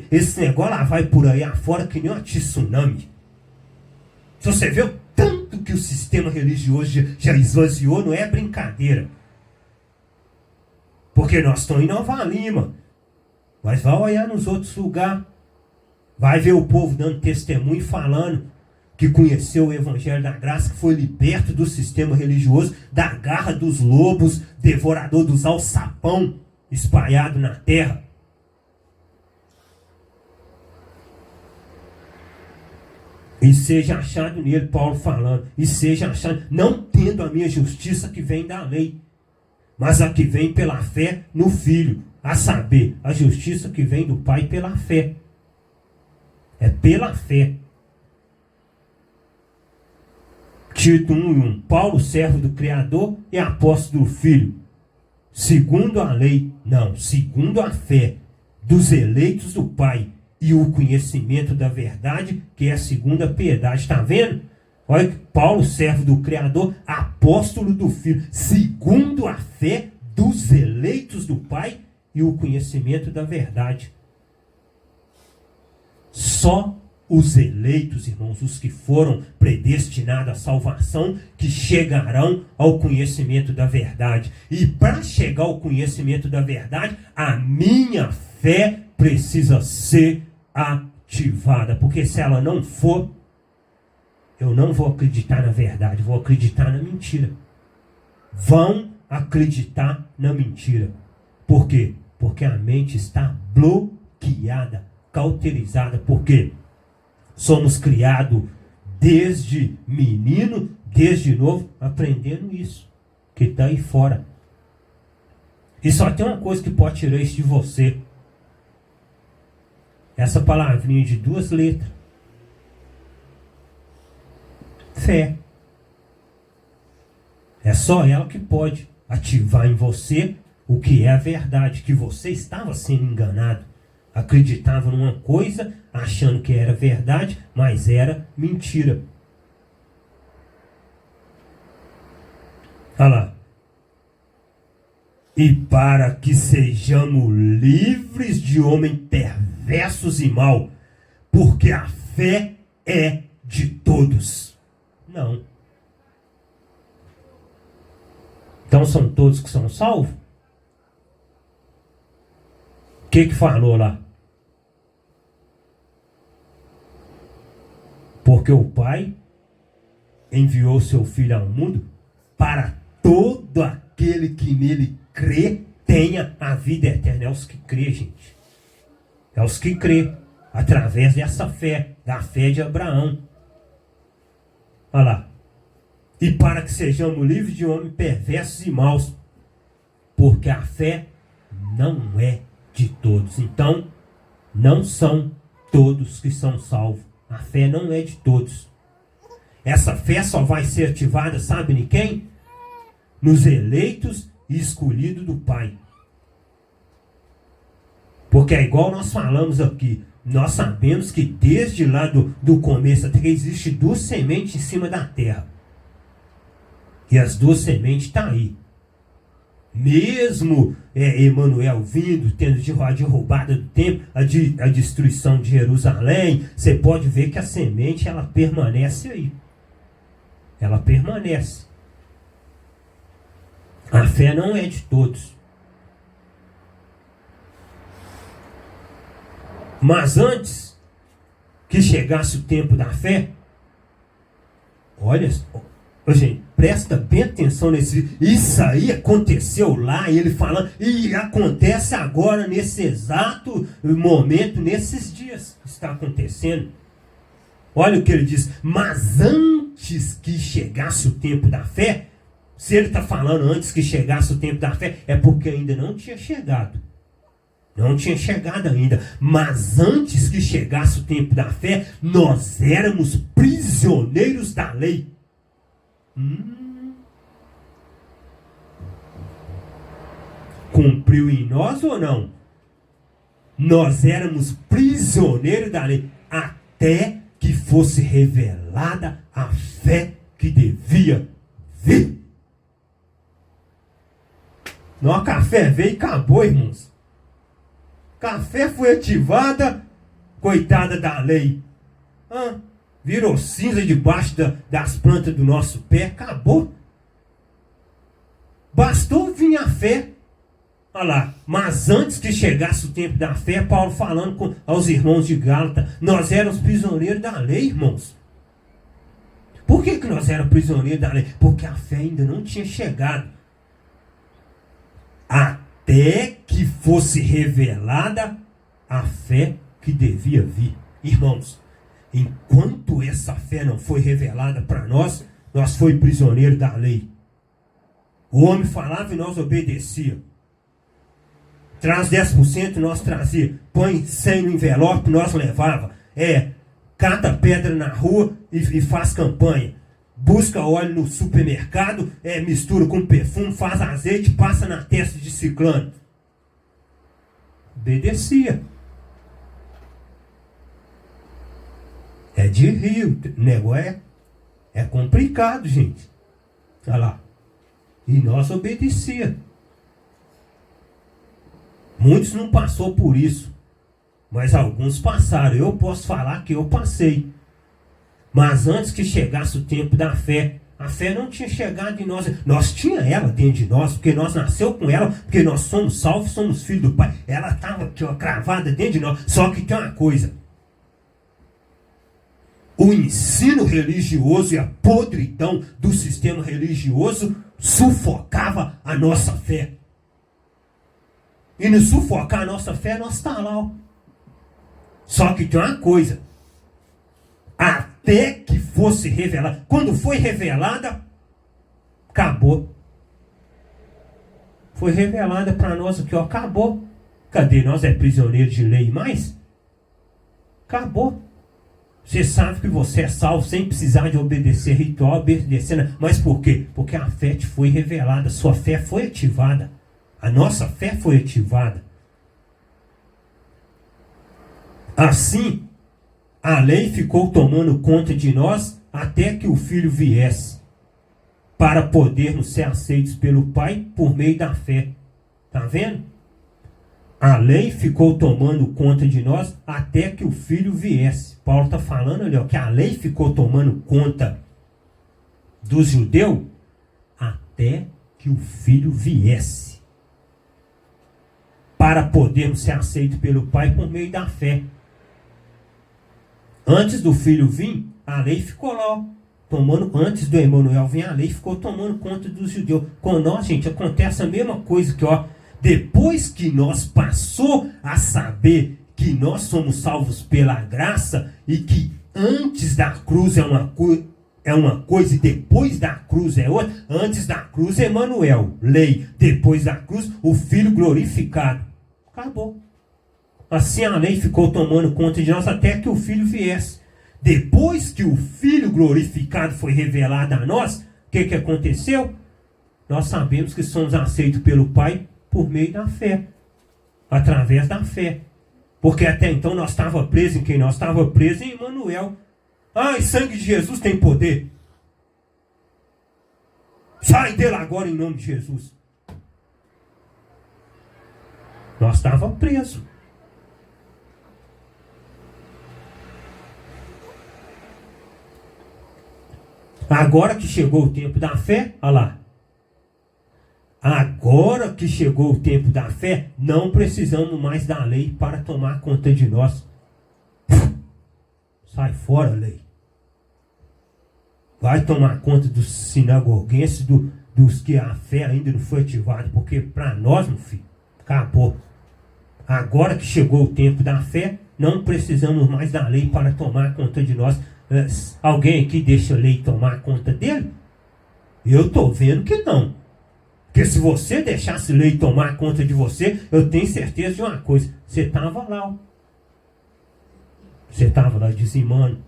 Esse negócio lá vai por aí afora que nem uma tsunami. Se você vê o tanto que o sistema religioso já esvaziou, não é brincadeira. Porque nós estamos em Nova Lima. Mas vai olhar nos outros lugares. Vai ver o povo dando testemunho e falando que conheceu o Evangelho da Graça, que foi liberto do sistema religioso, da garra dos lobos, devorador dos alçapão espalhado na terra. E seja achado nele, Paulo falando, e seja achado, não tendo a minha justiça que vem da lei, mas a que vem pela fé no Filho, a saber, a justiça que vem do Pai pela fé. É pela fé. Tito 1:1, Paulo, servo do Criador e apóstolo do Filho, segundo a lei, não, segundo a fé dos eleitos do Pai e o conhecimento da verdade, que é segundo a piedade. Está vendo? Olha, Paulo, servo do Criador, apóstolo do Filho, segundo a fé dos eleitos do Pai e o conhecimento da verdade. Só os eleitos, irmãos, os que foram predestinados à salvação, que chegarão ao conhecimento da verdade. E para chegar ao conhecimento da verdade, a minha fé precisa ser ativada. Porque se ela não for, eu não vou acreditar na verdade, vou acreditar na mentira. Vão acreditar na mentira. Por quê? Porque a mente está bloqueada, cauterizada. Por quê? Somos criados desde menino, desde novo, aprendendo isso, que está aí fora. E só tem uma coisa que pode tirar isso de você. Essa palavrinha de 2 letras. Fé. É só ela que pode ativar em você o que é a verdade, que você estava sendo enganado. Acreditava numa coisa, achando que era verdade, mas era mentira. Olha lá. E para que sejamos livres de homens perversos e mal, porque a fé é de todos. Não. Então são todos que são salvos? O que falou lá? Porque o Pai enviou seu Filho ao mundo para todo aquele que nele crê tenha a vida eterna. É os que crê, gente. É os que crê através dessa fé, da fé de Abraão. Olha lá. E para que sejamos livres de homens perversos e maus, porque a fé não é de todos. Então, não são todos que são salvos. A fé não é de todos. Essa fé só vai ser ativada, sabe em quem? Nos eleitos e escolhidos do Pai. Porque é igual nós falamos aqui. Nós sabemos que desde lá do começo até que existe 2 sementes em cima da terra. E as 2 sementes estão aí. Mesmo Emanuel vindo, tendo derrubada do templo, a destruição de Jerusalém, você pode ver que a semente ela permanece aí. Ela permanece. A fé não é de todos. Mas antes que chegasse o tempo da fé, olha, gente, presta bem atenção nesse vídeo. Isso aí aconteceu lá, ele falando, e acontece agora, nesse exato momento, nesses dias que está acontecendo. Olha o que ele diz. Mas antes que chegasse o tempo da fé, se ele está falando antes que chegasse o tempo da fé, é porque ainda não tinha chegado. Não tinha chegado ainda. Mas antes que chegasse o tempo da fé, nós éramos prisioneiros da lei. Cumpriu em nós ou não? Nós éramos prisioneiros da lei, até que fosse revelada a fé que devia vir. Não, a café veio e acabou, irmãos. Café foi ativada, coitada da lei. Virou cinza debaixo das plantas do nosso pé, acabou. Bastou vir a fé. Olha lá, mas antes que chegasse o tempo da fé, Paulo falando aos irmãos de Gálatas, nós éramos prisioneiros da lei, irmãos. Por que nós éramos prisioneiros da lei? Porque a fé ainda não tinha chegado. Até que fosse revelada a fé que devia vir. Irmãos, enquanto essa fé não foi revelada para nós, nós fomos prisioneiros da lei. O homem falava e nós obedecíamos. Traz 10%, nós trazia. Põe 100 no envelope, nós levava. Cata pedra na rua e faz campanha. Busca óleo no supermercado, mistura com perfume, faz azeite, passa na testa de ciclano. Obedecia. É de rio, o negócio é complicado, gente. Olha lá. E nós obedecia. Muitos não passou por isso, mas alguns passaram. Eu posso falar que eu passei. Mas antes que chegasse o tempo da fé, a fé não tinha chegado em nós. Nós tinha ela dentro de nós, porque nós nasceu com ela, porque nós somos salvos, somos filhos do Pai. Ela estava cravada dentro de nós. Só que tem uma coisa. O ensino religioso e a podridão do sistema religioso sufocava a nossa fé. E no sufocar a nossa fé, nós está lá. Ó. Só que tem uma coisa. Até que fosse revelada. Quando foi revelada, acabou. Foi revelada para nós aqui, ó, acabou. Cadê? Nós é prisioneiro de lei mais? Acabou. Você sabe que você é salvo sem precisar de obedecer ritual, obedecendo. Mas por quê? Porque a fé te foi revelada, sua fé foi ativada. A nossa fé foi ativada. Assim, a lei ficou tomando conta de nós até que o Filho viesse, para podermos ser aceitos pelo Pai por meio da fé. Está vendo? A lei ficou tomando conta de nós até que o Filho viesse. Paulo está falando ali, ó, que a lei ficou tomando conta dos judeus até que o Filho viesse, para podermos ser aceitos pelo Pai por meio da fé. Antes do Filho vir, a lei ficou lá, antes do Emanuel vir, a lei ficou tomando conta dos judeus. Com nós, gente, acontece a mesma coisa que, ó, depois que nós passou a saber que nós somos salvos pela graça e que antes da cruz é uma coisa e depois da cruz é outra. Antes da cruz é Emanuel, lei. Depois da cruz, o Filho glorificado. Acabou. Assim a lei ficou tomando conta de nós até que o Filho viesse. Depois que o Filho glorificado foi revelado a nós, o que aconteceu? Nós sabemos que somos aceitos pelo Pai por meio da fé. Através da fé. Porque até então nós estávamos presos em quem? Nós estávamos presos em Emanuel. Ai, sangue de Jesus tem poder. Sai dele agora em nome de Jesus. Nós estávamos presos. Agora que chegou o tempo da fé, olha lá. Agora que chegou o tempo da fé, não precisamos mais da lei para tomar conta de nós. Sai fora, lei. Vai tomar conta dos sinagoguenses, dos que a fé ainda não foi ativada, porque para nós, meu filho, acabou. Agora que chegou o tempo da fé, não precisamos mais da lei para tomar conta de nós. Alguém aqui deixa a lei tomar conta dele? Eu estou vendo que não. Porque se você deixasse a lei tomar conta de você, eu tenho certeza de uma coisa. Você estava lá. Ó. Você estava lá dizimando.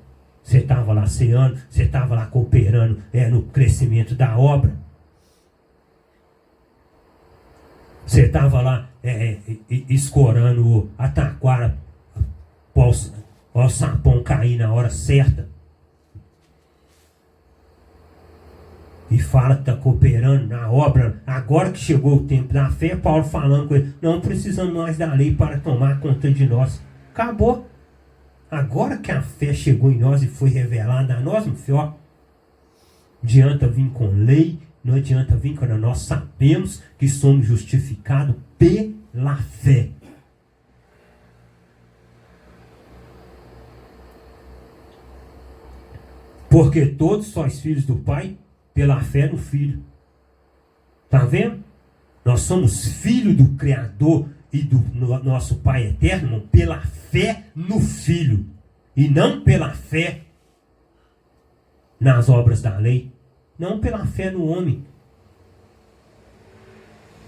Você estava lá ceando. Você estava lá cooperando no crescimento da obra. Você estava lá escorando a taquara para o sapão cair na hora certa. E fala que está cooperando na obra. Agora que chegou o tempo da fé, Paulo falando com ele, não precisamos mais da lei para tomar conta de nós. Acabou. Agora que a fé chegou em nós e foi revelada a nós, meu filho, ó, adianta vir com lei, Não adianta vir quando nós sabemos que somos justificados pela fé. Porque todos sois filhos do Pai pela fé no Filho. Está vendo? Nós somos filhos do Criador e do nosso Pai eterno, irmão, pela fé no Filho. E não pela fé nas obras da lei. Não pela fé no homem.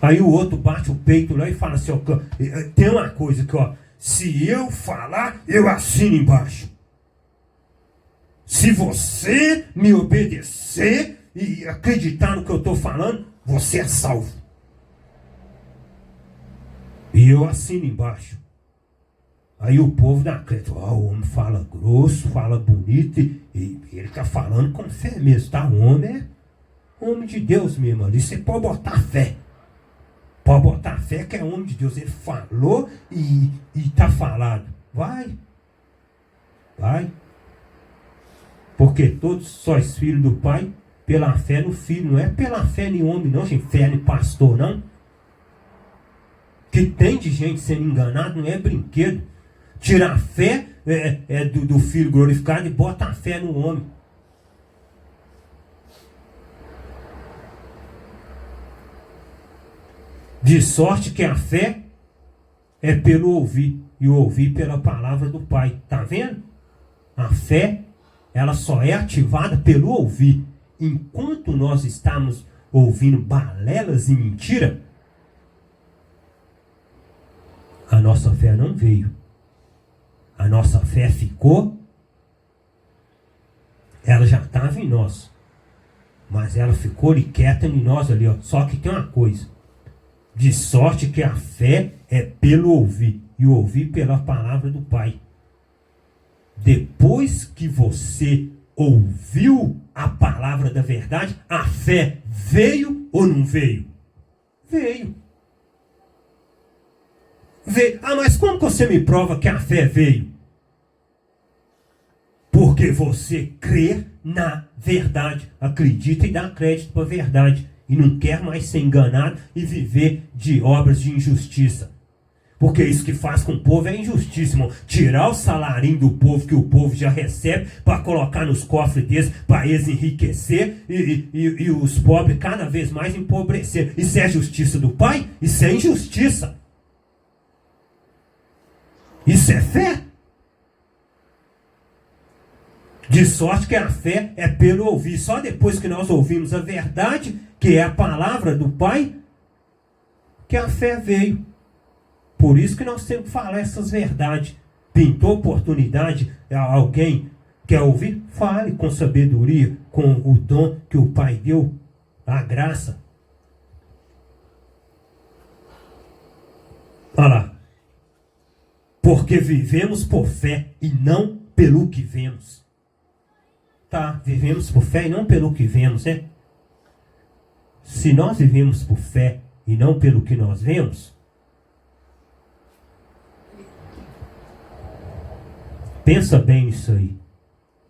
Aí o outro bate o peito lá e fala assim, ó, tem uma coisa que, ó, se eu falar, eu assino embaixo. Se você me obedecer e acreditar no que eu estou falando, você é salvo. E eu assino embaixo. Aí o povo dá crédito. O homem fala grosso, fala bonito, e ele está falando com fé mesmo, tá? O homem é homem de Deus mesmo ali. Você pode botar fé. Pode botar fé que é homem de Deus. Ele falou e está falado. Vai. Porque todos sois filhos do Pai pela fé no Filho. Não é pela fé em homem não, gente. Fé em pastor não. Que tem de gente sendo enganado não é brinquedo. Tirar a fé do Filho glorificado e bota a fé no homem. De sorte que a fé é pelo ouvir. E o ouvir pela palavra do Pai. Está vendo? A fé, ela só é ativada pelo ouvir. Enquanto nós estamos ouvindo balelas e mentira, a nossa fé não veio. A nossa fé ficou. Ela já estava em nós. Mas ela ficou ali quieta em nós ali, ó. Só que tem uma coisa. De sorte que a fé é pelo ouvir. E ouvir pela palavra do Pai. Depois que você ouviu a palavra da verdade, a fé veio ou não veio? Veio. Mas como que você me prova que a fé veio? Porque você crê na verdade, acredita e dá crédito para a verdade, e não quer mais ser enganado e viver de obras de injustiça. Porque isso que faz com o povo é injustiça, irmão. Tirar o salarinho do povo que o povo já recebe para colocar nos cofres deles, para eles enriquecer e os pobres cada vez mais empobrecer. Isso é justiça do Pai? Isso é injustiça. Isso é fé? De sorte que a fé é pelo ouvir. Só depois que nós ouvimos a verdade, que é a palavra do Pai, que a fé veio. Por isso que nós temos que falar essas verdades. Pintou oportunidade a alguém quer ouvir? Fale com sabedoria, com o dom que o Pai deu, a graça. Olha lá. Porque vivemos por fé e não pelo que vemos. Tá, vivemos por fé e não pelo que vemos, né? Se nós vivemos por fé e não pelo que nós vemos, pensa bem nisso aí.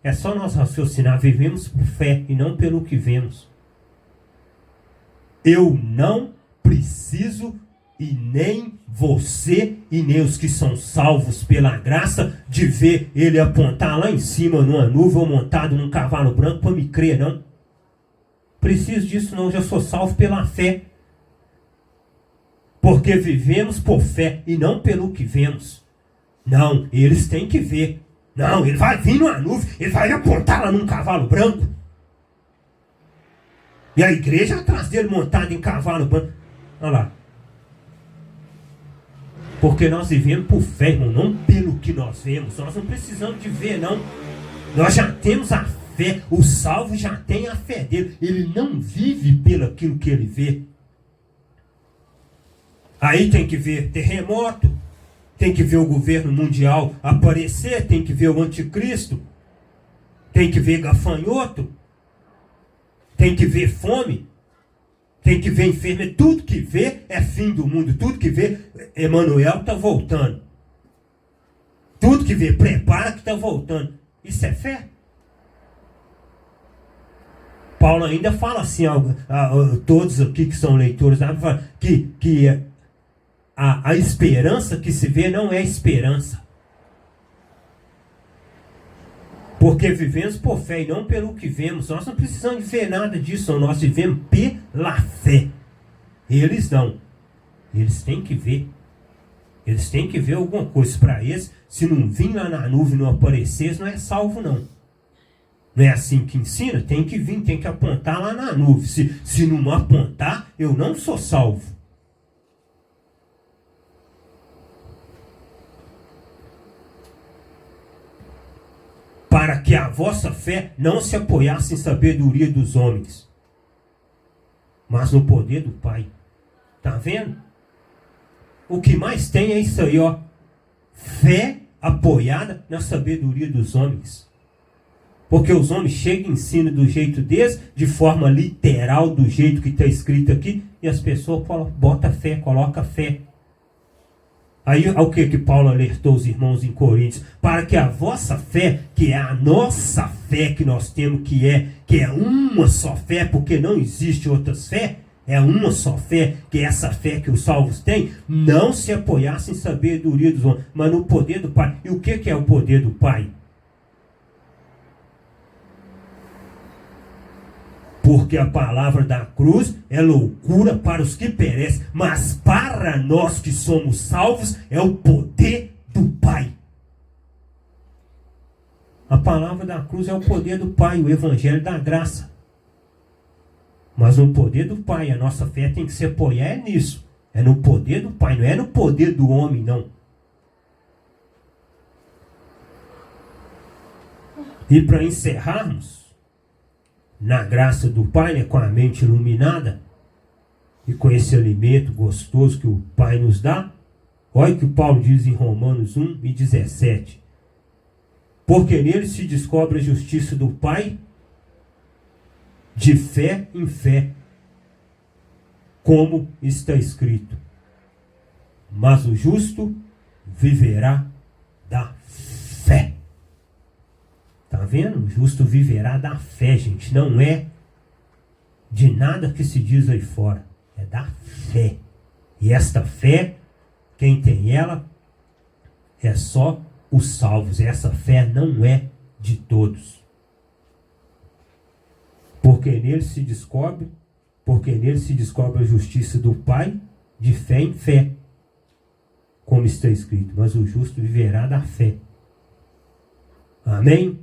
É só nós raciocinar, vivemos por fé e não pelo que vemos. Eu não preciso, e nem você, e nem os que são salvos pela graça, de ver ele apontar lá em cima numa nuvem ou montado num cavalo branco para me crer, não. Preciso disso não, já sou salvo pela fé. Porque vivemos por fé e não pelo que vemos. Não, eles têm que ver. Não, ele vai vir numa nuvem, ele vai apontar lá num cavalo branco. E a igreja atrás dele montada em cavalo branco. Olha lá. Porque nós vivemos por fé, irmão, não pelo que nós vemos. Nós não precisamos de ver, não. Nós já temos a fé. O salvo já tem a fé dele. Ele não vive pelo aquilo que ele vê. Aí tem que ver terremoto. Tem que ver o governo mundial aparecer. Tem que ver o anticristo. Tem que ver gafanhoto. Tem que ver fome. Tem que ver enfermidade. Tudo que vê é fim do mundo. Tudo que vê, Emanuel está voltando. Tudo que vê, prepara que está voltando. Isso é fé? Paulo ainda fala assim, todos aqui que são leitores, que a esperança que se vê não é esperança. Porque vivemos por fé e não pelo que vemos. Nós não precisamos de ver nada disso, nós vivemos pela fé. Eles não. Eles têm que ver. Eles têm que ver alguma coisa. Para eles, se não vir lá na nuvem e não aparecer, não é salvo não. Não é assim que ensina? Tem que vir, tem que apontar lá na nuvem. Se não apontar, eu não sou salvo. Para que a vossa fé não se apoiasse em sabedoria dos homens, mas no poder do Pai. Tá vendo? O que mais tem é isso aí, ó. Fé apoiada na sabedoria dos homens. Porque os homens chegam e ensinam do jeito deles, de forma literal, do jeito que está escrito aqui, e as pessoas botam fé, colocam fé. Aí, ao que Paulo alertou os irmãos em Coríntios? Para que a vossa fé, que é a nossa fé que nós temos, que é uma só fé, porque não existe outras fé, é uma só fé, que é essa fé que os salvos têm, não se apoiasse em sabedoria dos homens, mas no poder do Pai. E o que é o poder do Pai? Porque a palavra da cruz é loucura para os que perecem, mas para nós que somos salvos é o poder do Pai. A palavra da cruz é o poder do Pai, o evangelho da graça. Mas no poder do Pai, a nossa fé tem que se apoiar nisso. É no poder do Pai, não é no poder do homem, não. E para encerrarmos, na graça do Pai, né, com a mente iluminada e com esse alimento gostoso que o Pai nos dá, olha o que o Paulo diz em Romanos 1:17. Porque nele se descobre a justiça do Pai de fé em fé, como está escrito: mas o justo viverá da fé. Tá vendo? O justo viverá da fé, gente. Não é de nada que se diz aí fora. É da fé. E esta fé, quem tem ela, é só os salvos. Essa fé não é de todos. Porque nele se descobre a justiça do Pai de fé em fé. Como está escrito. Mas o justo viverá da fé. Amém?